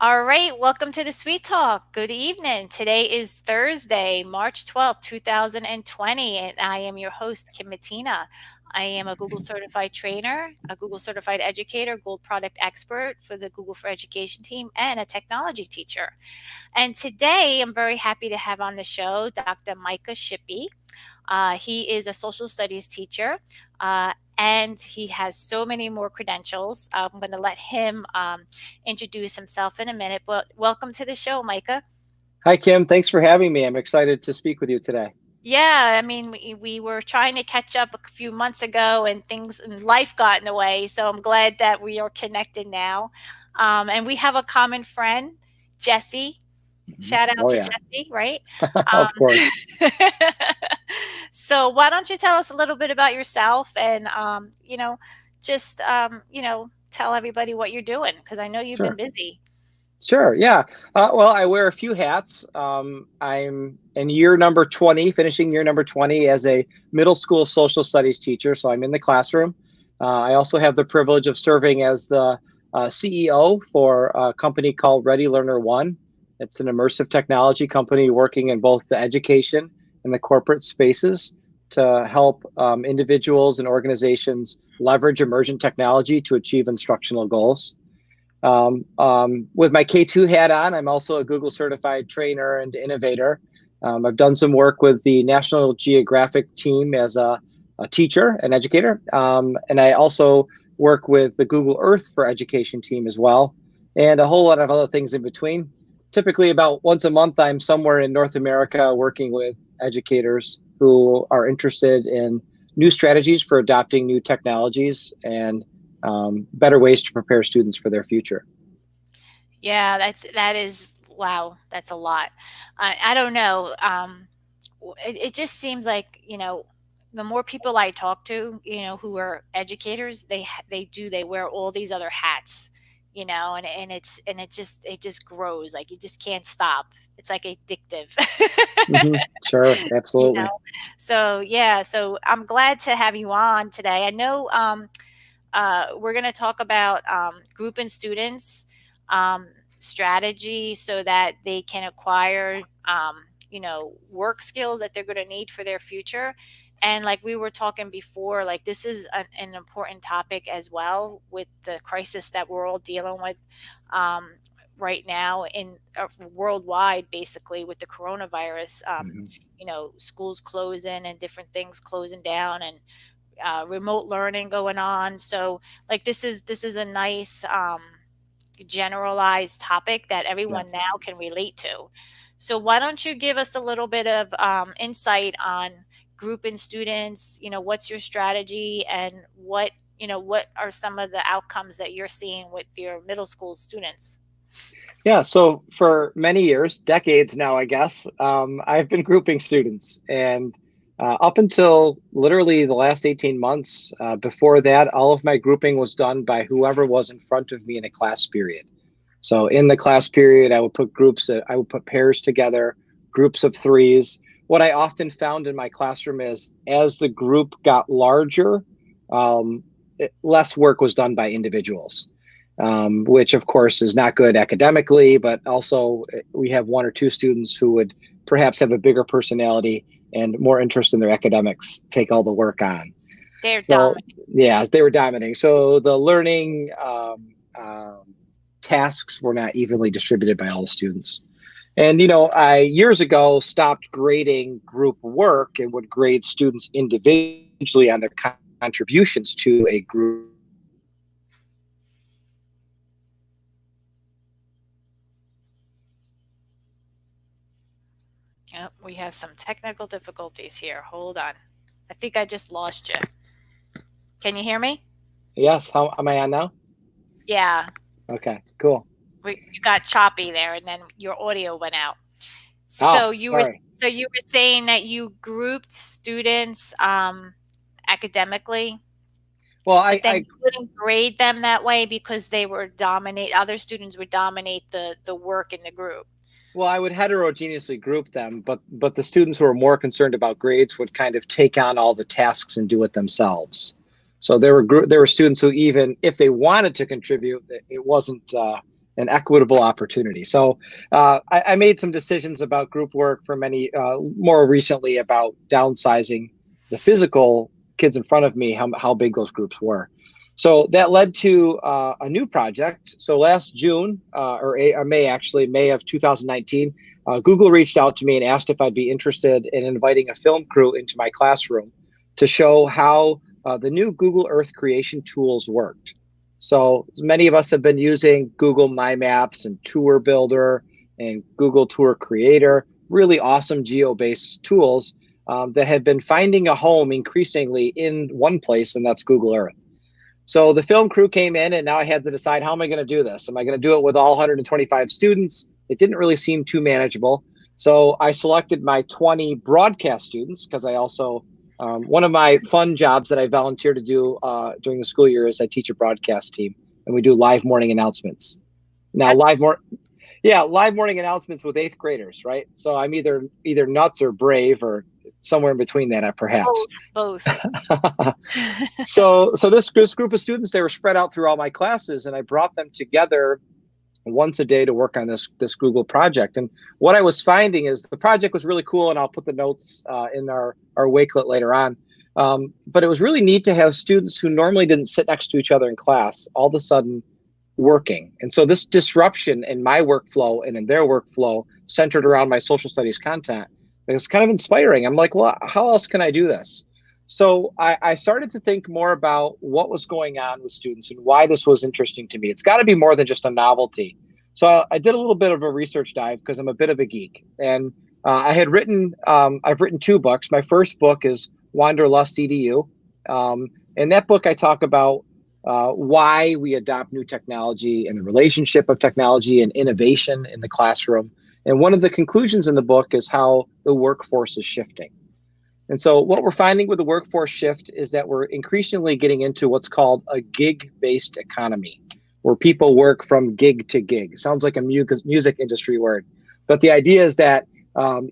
All right, welcome to the Sweet Talk. Good evening. Today is Thursday, March 12th, 2020, and I am your host, Kim Matina. I am a Google certified trainer, a Google certified educator, gold product expert for the Google for Education team, and a technology teacher. And today I'm very happy to have on the show Dr. Micah Shippee. He is a social studies teacher. And he has so many more credentials. I'm going to let him introduce himself in a minute. But welcome to the show, Micah. Hi, Kim. Thanks for having me. I'm excited to speak with you today. Yeah, I mean, we were trying to catch up a few months ago, and things and life got in the way. So I'm glad that we are connected now. And we have a common friend, Jesse. Shout out Oh, to yeah, Jesse, right? of course. Um, so why don't you tell us a little bit about yourself and, just, tell everybody what you're doing because I know you've been Sure. busy. Sure. Yeah. Well, I wear a few hats. I'm in year number 20, finishing year number 20 as a middle school social studies teacher. So I'm in the classroom. I also have the privilege of serving as the CEO for a company called Ready Learner One. It's an immersive technology company working in both the education and the corporate spaces to help individuals and organizations leverage emergent technology to achieve instructional goals. With my K2 hat on, I'm also a Google certified trainer and innovator. I've done some work with the National Geographic team as a teacher and educator. And I also work with the Google Earth for Education team as well, and a whole lot of other things in between. Typically, about once a month, I'm somewhere in North America working with educators who are interested in new strategies for adopting new technologies and better ways to prepare students for their future. Yeah, that is wow, that's a lot. I don't know. It just seems like the more people I talk to, who are educators, they wear all these other hats, and it just grows like you just can't stop. It's like addictive. Sure, you absolutely. know. So yeah, so I'm glad to have you on today. I know we're going to talk about grouping students strategy so that they can acquire, work skills that they're going to need for their future. And like we were talking before, like this is an important topic as well with the crisis that we're all dealing with um, right now in worldwide, basically with the coronavirus. Mhm. Schools closing and different things closing down, and remote learning going on. So like this is a nice generalized topic that Yeah. everyone now can relate to. So why don't you give us a little bit of insight on grouping students? What's your strategy and what are some of the outcomes that you're seeing with your middle school students? Yeah, so for many years, decades now, I guess, I've been grouping students. And up until literally the last 18 months, before that, all of my grouping was done by whoever was in front of me in a class period. So in the class period, I would put pairs together, groups of threes. What I often found in my classroom is as the group got larger, less work was done by individuals, which of course is not good academically, but also we have one or two students who would perhaps have a bigger personality and more interest in their academics, take all the work on. They're So dominant. yeah, they were dominating. So the learning tasks were not evenly distributed by all the students. And I years ago stopped grading group work and would grade students individually on their contributions to a group project. But as the group got larger, Oh, we have some technical difficulties here. Hold on. I think I just lost you. Can you hear me? yes, how am I on now? Yeah, Okay, cool. you got choppy there, and then your audio went out. Oh, So you were sorry. so you were saying that you grouped students academically, Well, but then I you wouldn't grade them that way because they were dominate other students would dominate the work in the group. well, I would heterogeneously group them, but the students who were more concerned about grades would kind of take on all the tasks and do it themselves. So there were students who, even if they wanted to contribute, it wasn't an equitable opportunity. So I made some decisions about group work for many, more recently about downsizing the physical kids in front of me, how big those groups were. So that led to a new project. So last June, or May actually, May of 2019, Google reached out to me and asked if I'd be interested in inviting a film crew into my classroom to show how the new Google Earth creation tools worked. So many of us have been using Google My Maps and Tour Builder and Google Tour Creator, really awesome geo-based tools that have been finding a home increasingly in one place, and that's Google Earth. So the film crew came in, and now I had to decide, how am I going to do this? Am I going to do it with all 125 students? It didn't really seem too manageable. So I selected my 20 broadcast students, because I also, one of my fun jobs that I volunteer to do during the school year is I teach a broadcast team, and we do live morning announcements. Now, live morning announcements with 8th graders, right? So I'm either nuts or brave, or somewhere in between that, perhaps. Both. So this group of students, they were spread out through all my classes, and I brought them together once a day to work on this Google project. And what I was finding is the project was really cool, and I'll put the notes in our Wakelet later on. But it was really neat to have students who normally didn't sit next to each other in class all of a sudden working. And so this disruption in my workflow and in their workflow, centered around my social studies content, is kind of inspiring. I'm like, well, how else can I do this? So I started to think more about what was going on with students and why this was interesting to me. It's got to be more than just a novelty. So I did a little bit of a research dive, because I'm a bit of a geek. And I've written 2 books. My first book is Wanderlust EDU. In that book, I talk about why we adopt new technology and the relationship of technology and innovation in the classroom. And one of the conclusions in the book is how the workforce is shifting. And so what we're finding with the workforce shift is that we're increasingly getting into what's called a gig-based economy, where people work from gig to gig. It sounds like a music industry word. But the idea is that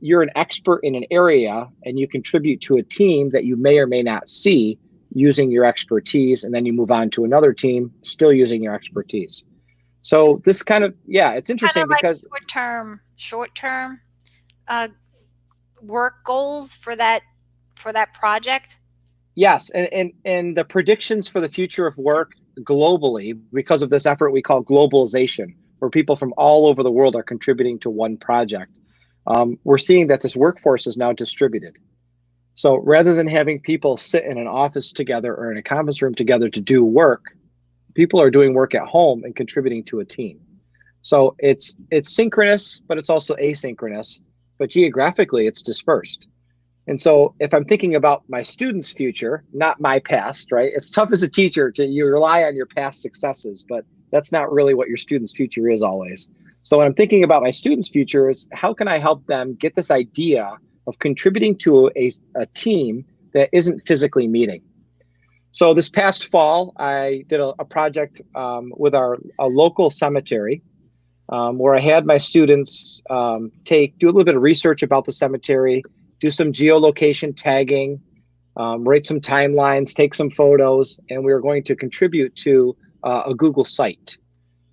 you're an expert in an area, and you contribute to a team that you may or may not see using your expertise, and then you move on to another team still using your expertise. So this kind of, it's interesting, kind of because like short-term work goals for that project. Yes, and the predictions for the future of work globally, because of this effort we call globalization, where people from all over the world are contributing to one project, we're seeing that this workforce is now distributed. So rather than having people sit in an office together or in a conference room together to do work, people are doing work at home and contributing to a team. So it's synchronous, but it's also asynchronous, but geographically it's dispersed. And so if I'm thinking about my students' future, not my past, right? It's tough as a teacher you rely on your past successes, but that's not really what your students' future is always. So when I'm thinking about my students' future, is how can I help them get this idea of contributing to a team that isn't physically meeting? So this past fall, I did a project with a local cemetery, where I had my students do a little bit of research about the cemetery, do some geolocation tagging, write some timelines, take some photos, and we were going to contribute to a Google site.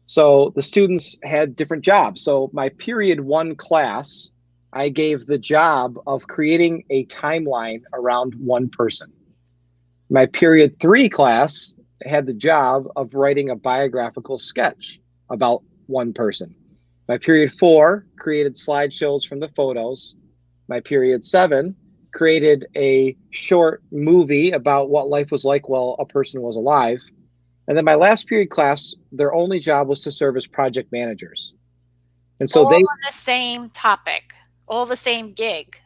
So the students had different jobs. So my period 1 class, I gave the job of creating a timeline around one person. My period 3 class had the job of writing a biographical sketch about one person. My period 4 created slideshows from the photos. My period 7 created a short movie about what life was like while a person was alive. And then my last period class, their only job was to serve as project managers. And so all on the same topic, all the same gig,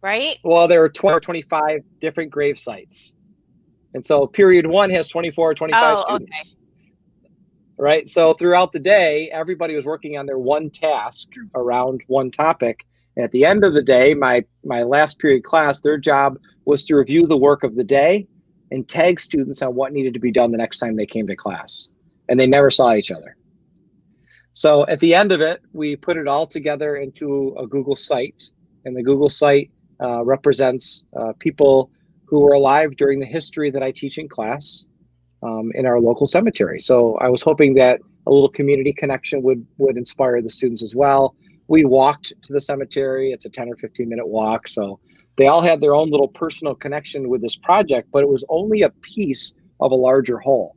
right? Well, there were 20 or 25 different grave sites. And so period 1 has 24 or 25 students. Okay. Right? So throughout the day, everybody was working on their one task around one topic. And at the end of the day, my last period class, their job was to review the work of the day and tag students on what needed to be done the next time they came to class. And they never saw each other. So at the end of it, we put it all together into a Google site. And the Google site represents people who were alive during the history that I teach in class in our local cemetery. So I was hoping that a little community connection would inspire the students as well. We walked to the cemetery. It's a 10 or 15-minute walk. So they all had their own little personal connection with this project, but it was only a piece of a larger whole.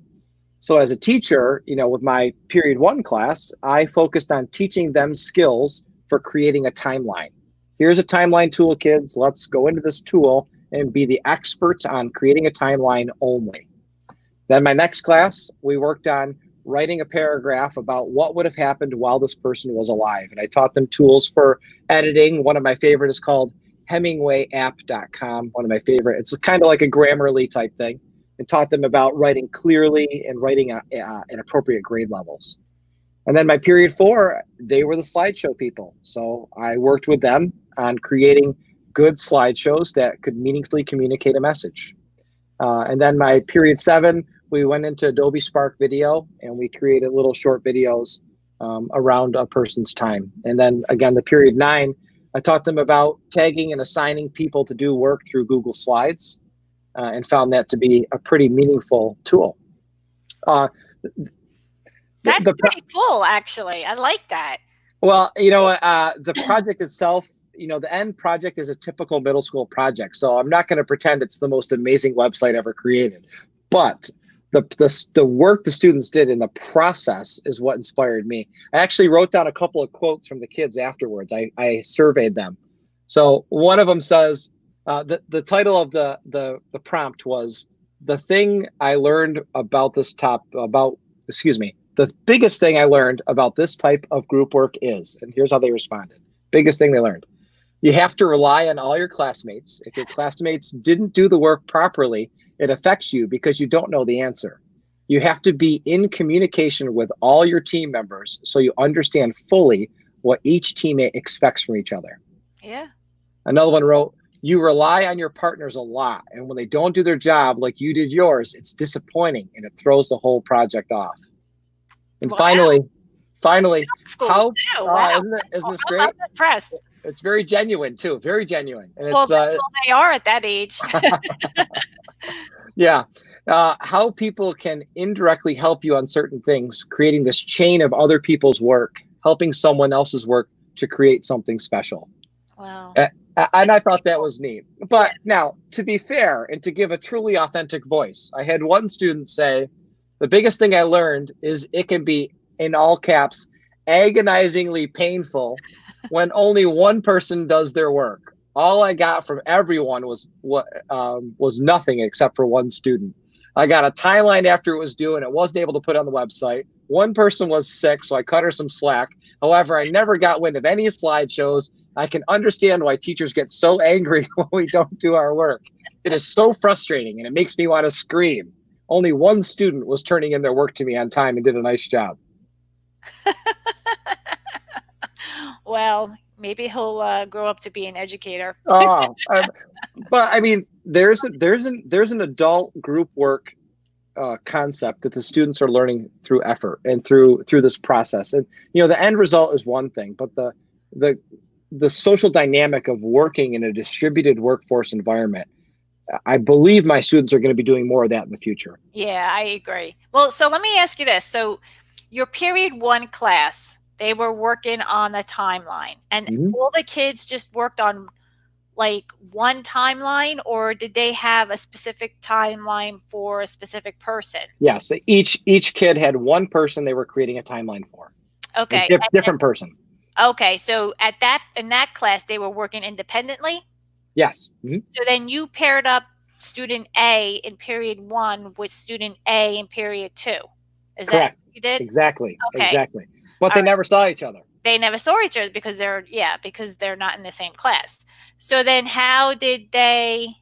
So as a teacher, with my period 1 class, I focused on teaching them skills for creating a timeline. Here's a timeline tool, kids. Let's go into this tool and be the experts on creating a timeline only. Then my next class, we worked on writing a paragraph about what would have happened while this person was alive. And I taught them tools for editing. One of my favorite is called HemingwayApp.com. One of my favorite. It's kind of like a Grammarly type thing. And taught them about writing clearly and writing at appropriate grade levels. And then my period 4, they were the slideshow people. So I worked with them on creating good slideshows that could meaningfully communicate a message. And then my period 7, we went into Adobe Spark Video and we created little short videos around a person's time. And then again, the period 9, I taught them about tagging and assigning people to do work through Google Slides. And found that to be a pretty meaningful tool. That's pretty cool, actually. I like that. Well, the project itself, the end project is a typical middle school project. So I'm not going to pretend it's the most amazing website ever created. But the work the students did in the process is what inspired me. I actually wrote down a couple of quotes from the kids afterwards. I surveyed them. So one of them says, the title of the prompt was the thing I learned about this the biggest thing I learned about this type of group work is, and here's how they responded. Biggest thing they learned. You have to rely on all your classmates. If your classmates didn't do the work properly, it affects you because you don't know the answer. You have to be in communication with all your team members so you understand fully what each teammate expects from each other. Yeah. Another one wrote, you rely on your partners a lot, and when they don't do their job like you did yours, it's disappointing and it throws the whole project off. And finally, wow. Isn't this great? I'm impressed. It's very genuine too, very genuine. And well, that's all they are at that age. Yeah. How people can indirectly help you on certain things, creating this chain of other people's work, helping someone else's work to create something special. Wow. And I thought that was neat. But now, to be fair and to give a truly authentic voice, I had one student say, the biggest thing I learned is it can be, in all caps, agonizingly painful when only one person does their work. All I got from everyone was nothing except for one student. I got a timeline after it was due and it wasn't able to put on the website. One person was sick, so I cut her some slack. However, I never got wind of any slideshows. I can understand why teachers get so angry when we don't do our work. It is so frustrating and it makes me want to scream. Only one student was turning in their work to me on time and did a nice job. Well, maybe he'll grow up to be an educator. But I mean, there's an adult group work concept that the students are learning through effort and through this process. And the end result is one thing, but the social dynamic of working in a distributed workforce environment, I believe my students are going to be doing more of that in the future. Yeah, I agree. Well, so let me ask you this. So your period 1 class, they were working on a timeline and all the kids just worked on like one timeline, or did they have a specific timeline for a specific person? Yes. Each kid had one person they were creating a timeline for. Okay. Different person. Okay. So in that class, they were working independently? Yes. So then you paired up student A in period 1 with student A in period 2. Is correct? That what you did? Exactly. Okay. Exactly. But they never saw each other. They never saw each other because they're not in the same class. So then how did they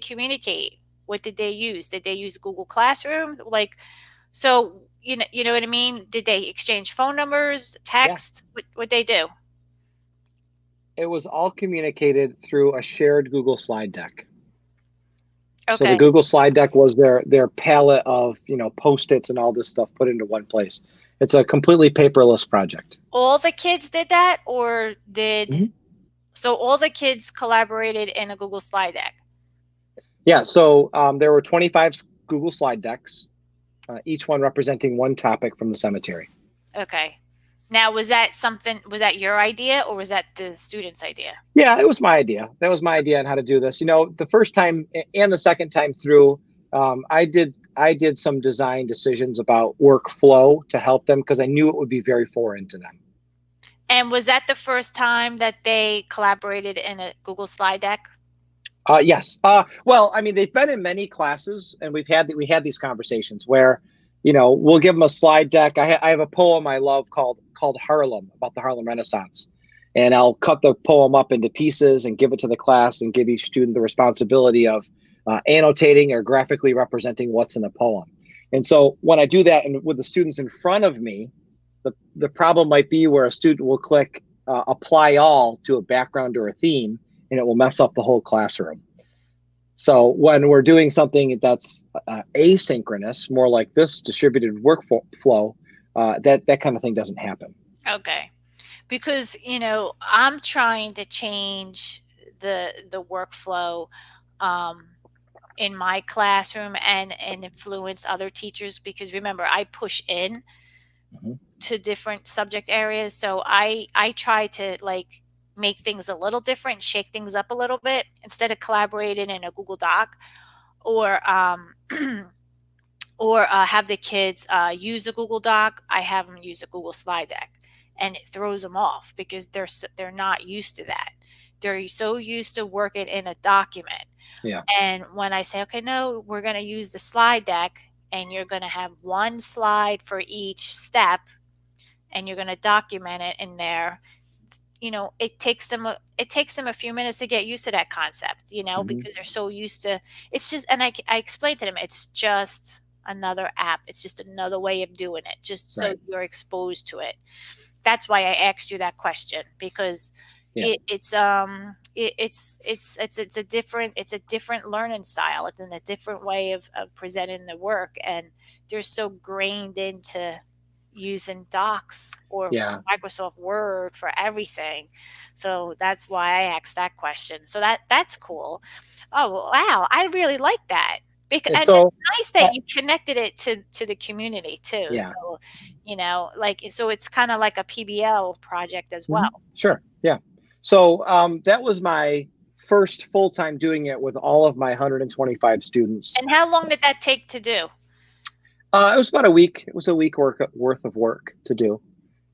communicate? What did they use? Did they use Google Classroom? So you know what I mean? Did they exchange phone numbers, text? Yeah. What they do? It was all communicated through a shared Google slide deck. Okay. So the Google slide deck was their palette of, Post-its and all this stuff put into one place. It's a completely paperless project. All the kids did that, or so all the kids collaborated in a Google slide deck? Yeah. So there were 25 Google slide decks. each one representing one topic from the cemetery. Okay. Now, was that your idea or was that the student's idea? Yeah, it was my idea. That was my idea on how to do this. The first time and the second time through, I did some design decisions about workflow to help them because I knew it would be very foreign to them. And was that the first time that they collaborated in a Google slide deck? Yes. Well, I mean, they've been in many classes, and we had these conversations where, we'll give them a slide deck. I have a poem I love called Harlem, about the Harlem Renaissance, and I'll cut the poem up into pieces and give it to the class and give each student the responsibility of annotating or graphically representing what's in the poem. And so when I do that, and with the students in front of me, the problem might be where a student will click apply all to a background or a theme, and it will mess up the whole classroom. So when we're doing something that's asynchronous, more like this distributed workflow, that kind of thing doesn't happen. Okay. Because, I'm trying to change the workflow um, in my classroom and influence other teachers because remember, I push in Mhm. to different subject areas. So I try to like make things a little different, shake things up a little bit instead of collaborating in a Google Doc or or have the kids use a Google Doc. I have them use a Google slide deck, and it throws them off because they're not used to that. They're so used to working in a document. Yeah. And when I say, okay, no, we're going to use the slide deck, and you're going to have one slide for each step, and you're going to document it in there. It takes them a few minutes to get used to that concept, Hmm. because they're so used to it's just and I explained to them it's just another app. It's just another way of doing it, just so Right. you're exposed to it. That's why I asked you that question because Yeah. it's a different learning style. It's in a different way of presenting the work, and they're so grained into using Docs or Yeah. Microsoft Word for everything. So that's why I asked that question. So that's cool. Oh wow, I really like that. And And so, it's nice uh, that you connected it to the community too. yeah. So, like so it's kind of like a PBL project as well. Mhm. Sure. Yeah. So that was my first full time doing it with all of my 125 students. And how long did that take to do? It was about a week. It was a week worth of work to do.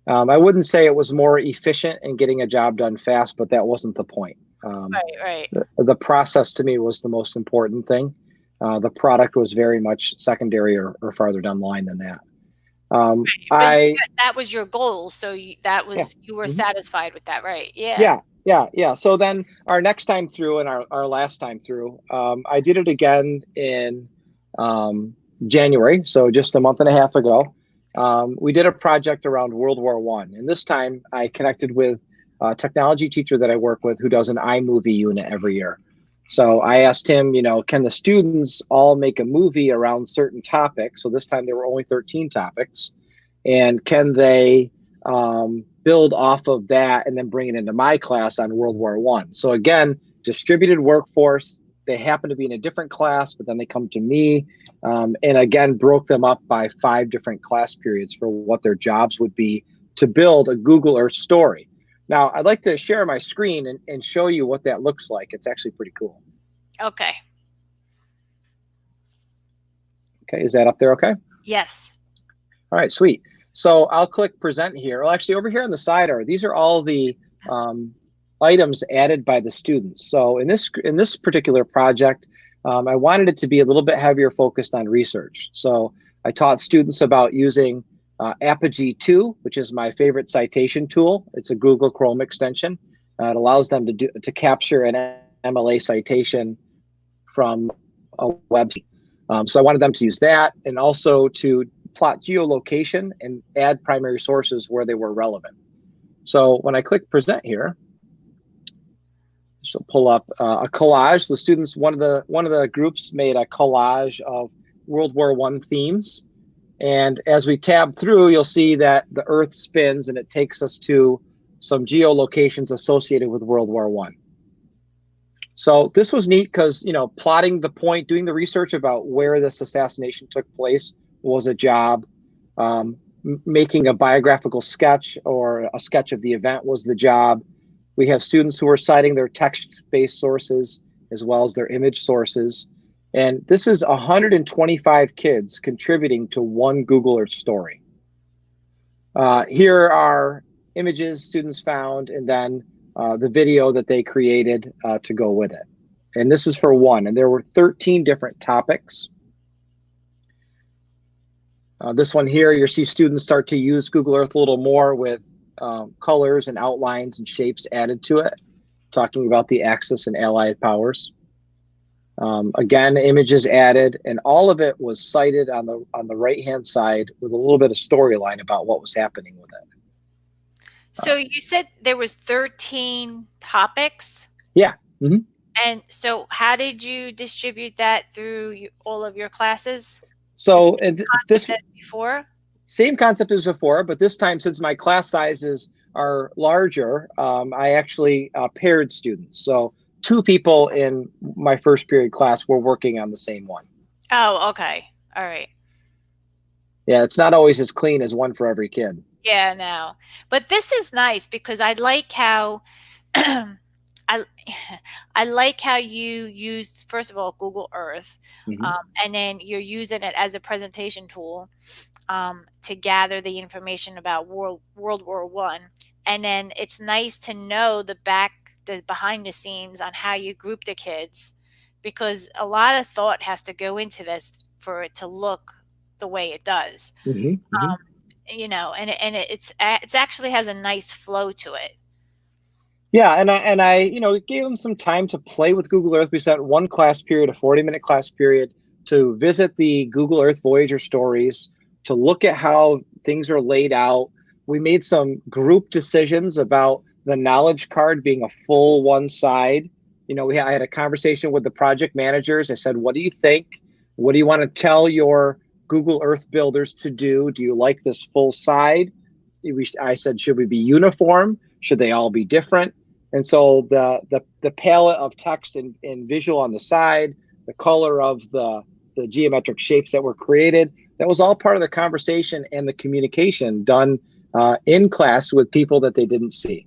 I wouldn't say it was more efficient in getting a job done fast, but that wasn't the point. Right, right. The process to me was the most important thing. The product was very much secondary or farther down the line than that. But I that was your goal, so Yeah. you were Mhm. satisfied with that, right? Yeah. Yeah, yeah, yeah. So then our next time through and our last time through, I did it again in January, so just a month and a half ago. We did a project around World War One, and this time I connected with a technology teacher that I work with who does an iMovie unit every year. So I asked him, can the students all make a movie around certain topics? So this time there were only 13 topics, and can they build off of that and then bring it into my class on World War One? So again, distributed workforce. They happen to be in a different class, but then they come to me, and again broke them up by 5 different class periods for what their jobs would be to build a Google Earth story. Now, I'd like to share my screen and show you what that looks like. It's actually pretty cool. Okay. Okay, is that up there okay? Yes. All right, sweet. So I'll click present here. Well, actually over here on the side these are all the items added by the students. So in this particular project, I wanted it to be a little bit heavier focused on research. So I taught students about using Apogee 2, which is my favorite citation tool. It's a Google Chrome extension. It allows them to capture an MLA citation from a website. So I wanted them to use that and also to plot geolocation and add primary sources where they were relevant. So when I click present here, she'll pull up a collage. The students, one of the groups made a collage of World War One themes. And as we tab through, you'll see that the Earth spins and it takes us to some geolocations associated with World War One. So this was neat because, plotting the point, doing the research about where this assassination took place was a job. Making a biographical sketch or a sketch of the event was the job. We have students who are citing their text-based sources as well as their image sources. And this is 125 kids contributing to one Google Earth story. Here are images students found, and then the video that they created to go with it. And this is for one, and there were 13 different topics. This one here, you'll see students start to use Google Earth a little more with colors and outlines and shapes added to it, talking about the Axis and Allied powers. Again, images added, and all of it was cited on the right-hand side with a little bit of storyline about what was happening with it. So you said there was 13 topics? Yeah. Mm-hmm. And so how did you distribute that through all of your classes? So this before? Same concept as before, but this time, since my class sizes are larger, I actually paired students. So 2 people in my first period class were working on the same one. Oh, okay. All right. Yeah, it's not always as clean as one for every kid. Yeah, no. But this is nice because I like how I I like how you used, first of all, Google Earth, Mm-hmm. and then you're using it as a presentation tool to gather the information about World War One, and then it's nice to know the behind the scenes on how you group the kids, because a lot of thought has to go into this for it to look the way it does. Mm-hmm. Mm-hmm. You know, and it's actually has a nice flow to it. Yeah, and I gave them some time to play with Google Earth. We sent one class period, a 40-minute class period, to visit the Google Earth Voyager stories, to look at how things are laid out. We made some group decisions about the knowledge card being a full one side. I had a conversation with the project managers. I said, what do you think? What do you want to tell your Google Earth builders to do? Do you like this full side? I said, should we be uniform? Should they all be different? And so the palette of text and visual on the side, the color of the geometric shapes that were created, that was all part of the conversation and the communication done in class with people that they didn't see.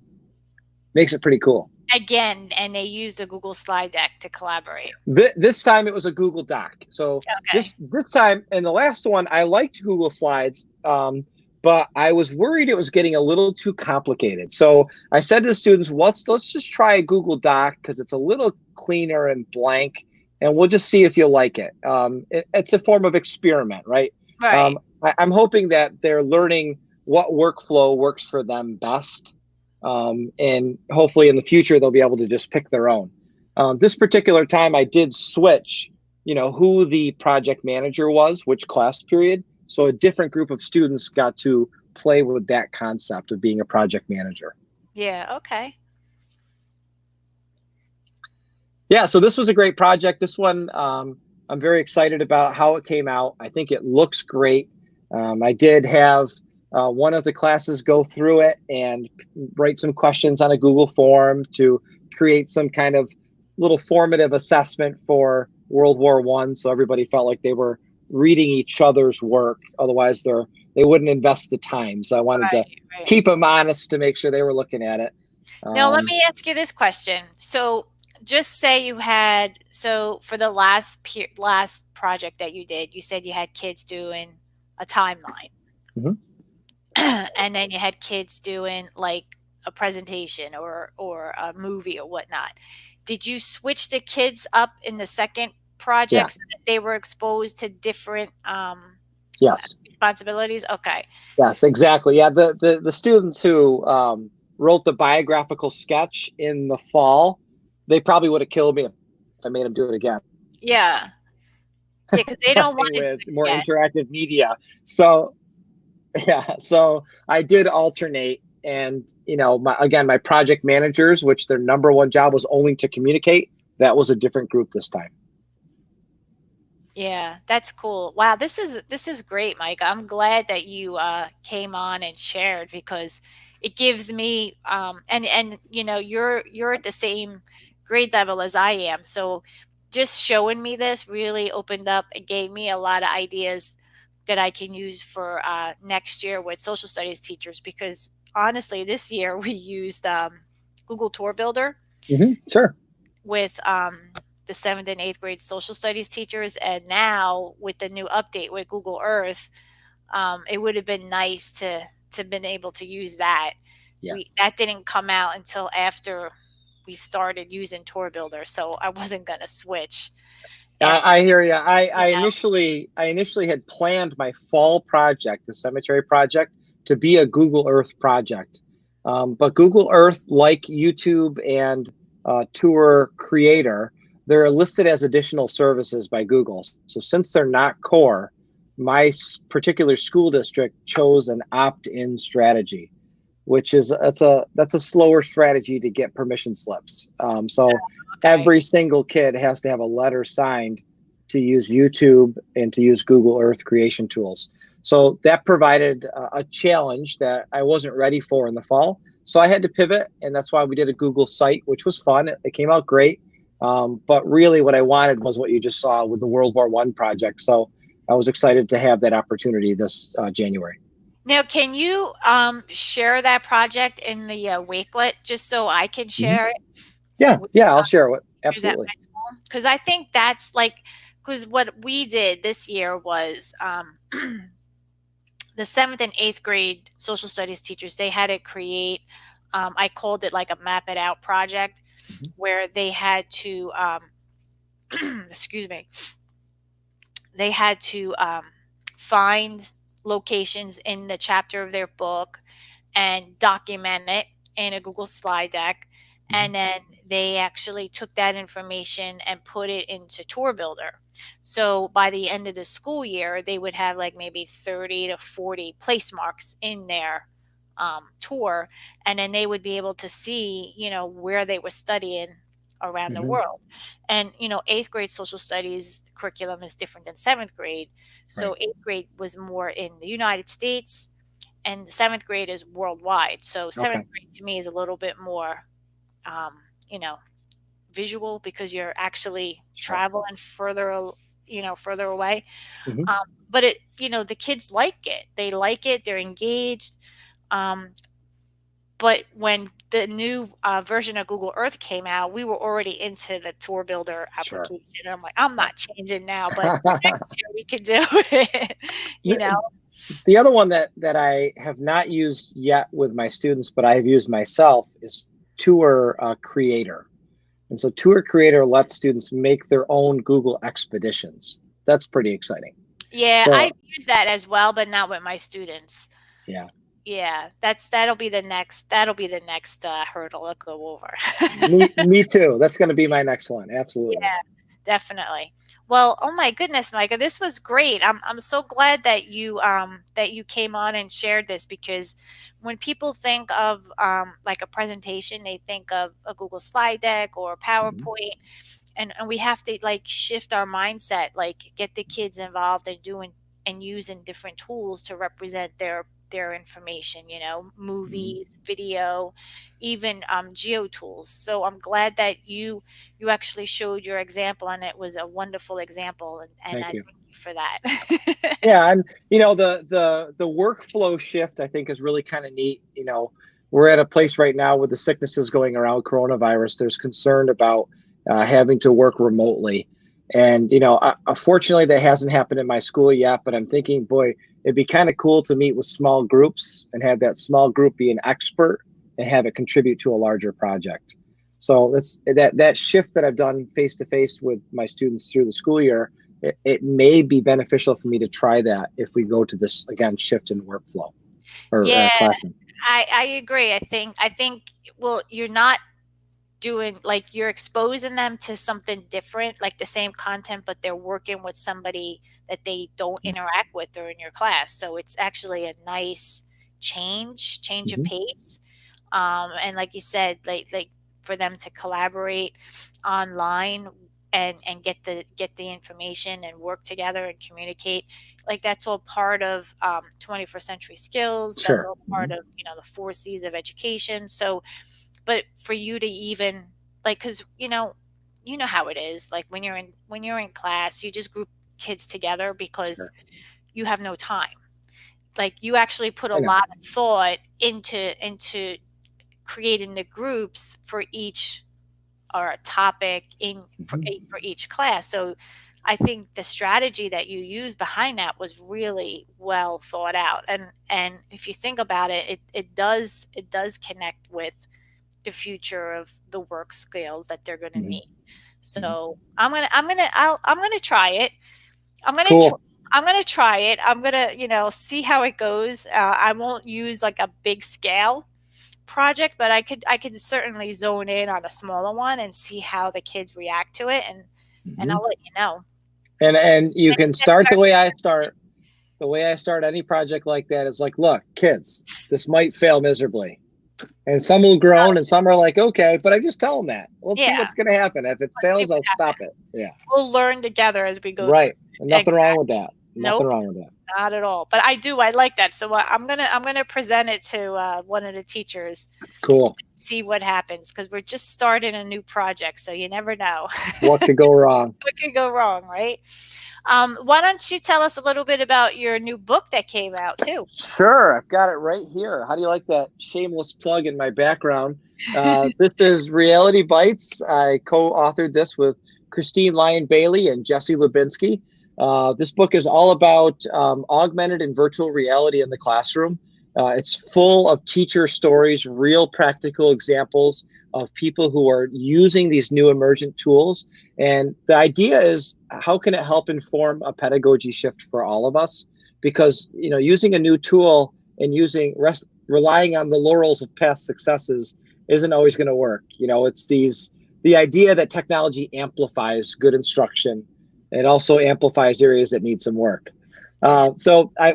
Makes it pretty cool. Again, and they used a Google slide deck to collaborate. This time it was a Google Doc. So okay. this time, and the last one, I liked Google Slides, but I was worried it was getting a little too complicated. So I said to the students, let's just try a Google Doc because it's a little cleaner and blank, and we'll just see if you like it. It's a form of experiment, right? Right. I'm hoping that they're learning what workflow works for them best. And hopefully in the future, they'll be able to just pick their own. This particular time, I did switch, who the project manager was, which class period. So a different group of students got to play with that concept of being a project manager. Yeah, okay. Yeah, so this was a great project. This one, I'm very excited about how it came out. I think it looks great. I did have one of the classes go through it and write some questions on a Google form to create some kind of little formative assessment for World War I, so everybody felt like they were reading each other's work. Otherwise, they wouldn't invest the time. So I wanted to keep them honest to make sure they were looking at it. Now, let me ask you this question. So just say you had, so for the last project that you did, you said you had kids doing a timeline. Mm-hmm. And then you had kids doing like a presentation or a movie or whatnot. Did you switch the kids up in the second project so that they were exposed to different yes responsibilities? Okay. Yes, exactly. Yeah, the students who wrote the biographical sketch in the fall, they probably would have killed me if I made them do it again. Yeah. Yeah, because they don't want with more interactive media. So I did alternate, and my project managers, which their number one job was only to communicate, that was a different group this time. Yeah, that's cool. Wow, this is great, Mike. I'm glad that you came on and shared, because it gives me and you're at the same grade level as I am. So just showing me this really opened up and gave me a lot of ideas that I can use for next year with social studies teachers, because honestly, this year we used Google Tour Builder Sure. with the seventh and eighth grade social studies teachers, and now with the new update with Google Earth, it would have been nice to been able to use that. Yeah. We that didn't come out until after we started using Tour Builder, so I wasn't gonna switch after, I hear you. you know. I initially had planned my fall project, the cemetery project, to be a Google Earth project. But Google Earth, like YouTube and Tour Creator, they're listed as additional services by Google. So since they're not core, my particular school district chose an opt-in strategy, which is that's a slower strategy to get permission slips. So Okay. every single kid has to have a letter signed to use YouTube and to use Google Earth creation tools. So that provided a challenge that I wasn't ready for in the fall. So I had to pivot, and that's why we did a Google site, which was fun. It came out great. But really, what I wanted was what you just saw with the World War I project. So I was excited to have that opportunity this January. Now, can you share that project in the Wakelet just so I can Mhm. share it Yeah, with yeah, I'll share it. teachers at Absolutely. my school? Because I think that's like, because what we did this year was the seventh and eighth grade social studies teachers, they had to create, I called it like a map it out project, Mhm. where they had to, excuse me, they had to find locations in the chapter of their book and document it in a Google slide deck. Mhm. And then they actually took that information and put it into Tour Builder. So by the end of the school year, they would have like maybe 30 to 40 place marks in their tour. And then they would be able to see, where they were studying around the Mhm. world. And, eighth grade social studies curriculum is different than seventh grade. Right. So eighth grade was more in the United States, and seventh grade is worldwide. So seventh Okay. grade to me is a little bit more, um, you know, visual, because you're actually Sure. traveling further away. Mhm. But the kids like it. They like it. They're engaged. Um, but when the new version of Google Earth came out, we were already into the Tour Builder Sure. application. And I'm like, I'm Yeah. not changing now, but next year we could do it. you know? The the other one that I have not used yet with my students, but I have used myself, is Tour Creator. And so Tour Creator lets students make their own Google expeditions. That's pretty exciting. Yeah, So I've used that as well, but not with my students. yeah, Yeah, that'll be the next hurdle to go over. me too. That's going to be my next one. Absolutely. Yeah, definitely. Well, oh my goodness, Micah, this was great. I'm so glad that you came on and shared this, because when people think of like a presentation, they think of a Google slide deck or a Mhm. PowerPoint, and we have to like shift our mindset, like get the kids involved in doing and using different tools to represent their information, Mhm. movies, video, even geo tools. So I'm glad that you actually showed your example, and it was a wonderful example, and Thank I you. thank you for that. Yeah, and the workflow shift I think is really kind of neat. We're at a place right now with the sicknesses going around coronavirus. There's concern about having to work remotely, and unfortunately that hasn't happened in my school yet. But I'm thinking, boy, it'd be kind of cool to meet with small groups and have that small group be an expert and have it contribute to a larger project. So that's that shift that I've done face to face with my students through the school year. It may be beneficial for me to try that if we go to this again shift in workflow or Yeah, classroom. I agree. I think well, you're not doing, like, you're exposing them to something different, like the same content, but they're working with somebody that they don't interact with during your class. So it's actually a nice change of Mm-hmm. pace. And like you said, like for them to collaborate online and get the information and work together and communicate, like that's all part of 21st century skills. That's Sure. all Mm-hmm. part of the 4 C's of education. So, but for you to even, like, because how it is, like when you're in class, you just group kids together because Sure. you have no time. Like you actually put a I know. lot of thought into creating the groups for each or a topic in Mhm. for each class. So I think the strategy that you used behind that was really well thought out. And if you think about it, it does connect with the future of the work skills that they're going to Mhm. need. Mhm. So I'm gonna try it. I'm gonna tr- Cool. I'm gonna try it. I'm gonna see how it goes. I won't use like a big scale project, but I could certainly zone in on a smaller one and see how the kids react to it, and Mhm. I'll let you know. And you And can and start the start way from I start. The way I start any project like that is like, look, kids, this might fail miserably. And some will groan and some are like, okay, but I just tell them that. Let's see yeah, what's going to happen. If it let's see fails, what I'll stop it. happens. Yeah. We'll learn together as we go through. Right. Nothing wrong with Exactly. that. Nothing Nope. wrong with that. Not at all. But I like that. So I'm gonna present it to one of the teachers, Cool. see what happens because we're just starting a new project, so you never know. What could go wrong? What could go wrong, right? Why don't you tell us a little bit about your new book that came out too? Sure. I've got it right here. How do you like that shameless plug in my background? This is Reality Bites. I co authored this with Christine Lyon Bailey and Jesse Lubinsky. This book is all about augmented and virtual reality in the classroom. It's full of teacher stories, real practical examples of people who are using these new emergent tools. And the idea is how can it help inform a pedagogy shift for all of us? Because using a new tool and relying on the laurels of past successes isn't always going to work. It's the idea that technology amplifies good instruction. It also amplifies areas that need some work. Yeah.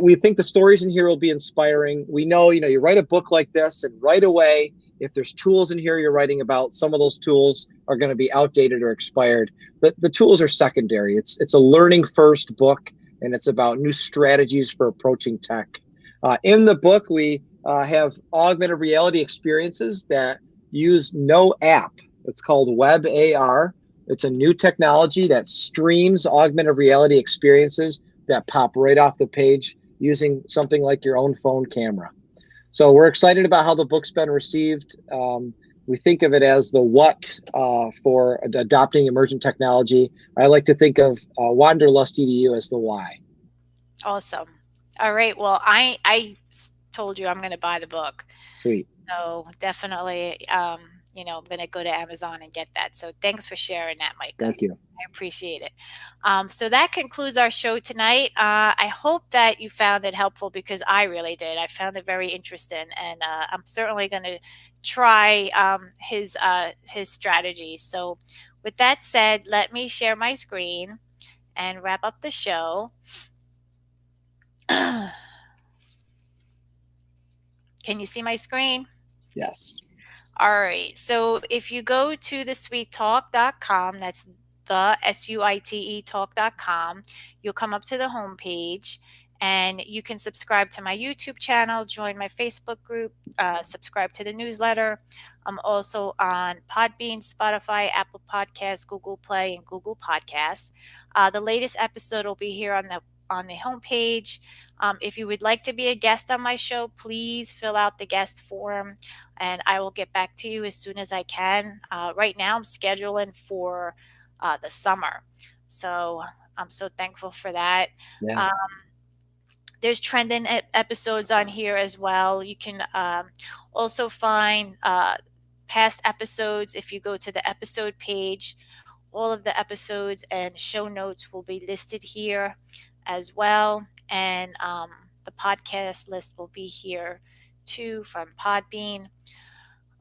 We think the stories in here will be inspiring. We know, you write a book like this, and right away, if there's tools in here you're writing about, some of those tools are going to be outdated or expired. But the tools are secondary. It's a learning first book, and it's about new strategies for approaching tech. In the book, we have augmented reality experiences that use no app. It's called Web AR. It's a new technology that streams augmented reality experiences that pop right off the page using something like your own phone camera. So we're excited about how the book's been received. We think of it as the what for adopting emergent technology. I like to think of Wanderlust EDU as the why. Awesome. All right. Well, I told you I'm going to buy the book. Sweet. So definitely, I'm going to go to Amazon and get that. So thanks for sharing that, Micah. Thank you. I appreciate it. So that concludes our show tonight. I hope that you found it helpful because I really did. I found it very interesting, and I'm certainly going to try his strategies. So, with that said, let me share my screen and wrap up the show. Can you see my screen? Yes. All right. So if you go to the sweettalk.com, that's the SUITE talk.com, you'll come up to the homepage and you can subscribe to my YouTube channel, join my Facebook group, subscribe to the newsletter. I'm also on Podbean, Spotify, Apple Podcasts, Google Play, and Google Podcasts. The latest episode will be here on the homepage. If you would like to be a guest on my show, please fill out the guest form and I will get back to you as soon as I can. Right now, I'm scheduling for the summer. So I'm so thankful for that. Yeah. Um, there's trending episodes on here as well. You can also find past episodes if you go to the episode page. All of the episodes and show notes will be listed here as well. And the podcast list will be here too from Podbean.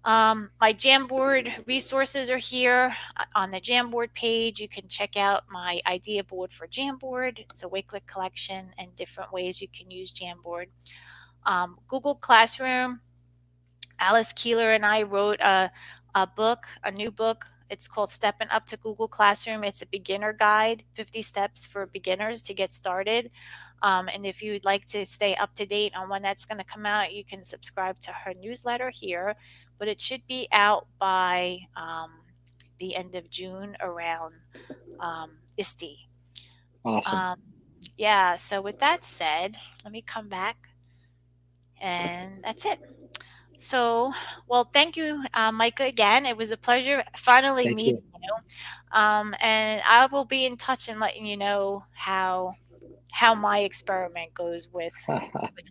My Jamboard resources are here on the Jamboard page. You can check out my idea board for Jamboard. It's a Wakelet collection and different ways you can use Jamboard. Google Classroom. Alice Keeler and I wrote a book, a new book. It's called Stepping Up to Google Classroom. It's a beginner guide, 50 steps for beginners to get started. And if you'd like to stay up to date on when that's going to come out, you can subscribe to her newsletter here. But it should be out by the end of June around ISTE. Awesome. Um, Yeah, so with that said, let me come back, and that's it. So, well, thank you, Micah, again. It was a pleasure finally Thank meeting you. you. And I will be in touch and letting you know how my experiment goes with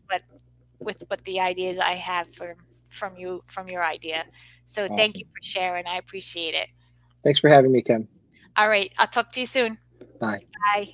what with what the ideas I have from you from your idea. So thank you Awesome. for sharing. I appreciate it. Thanks for having me, Kim. All right, I'll talk to you soon. Bye. Bye.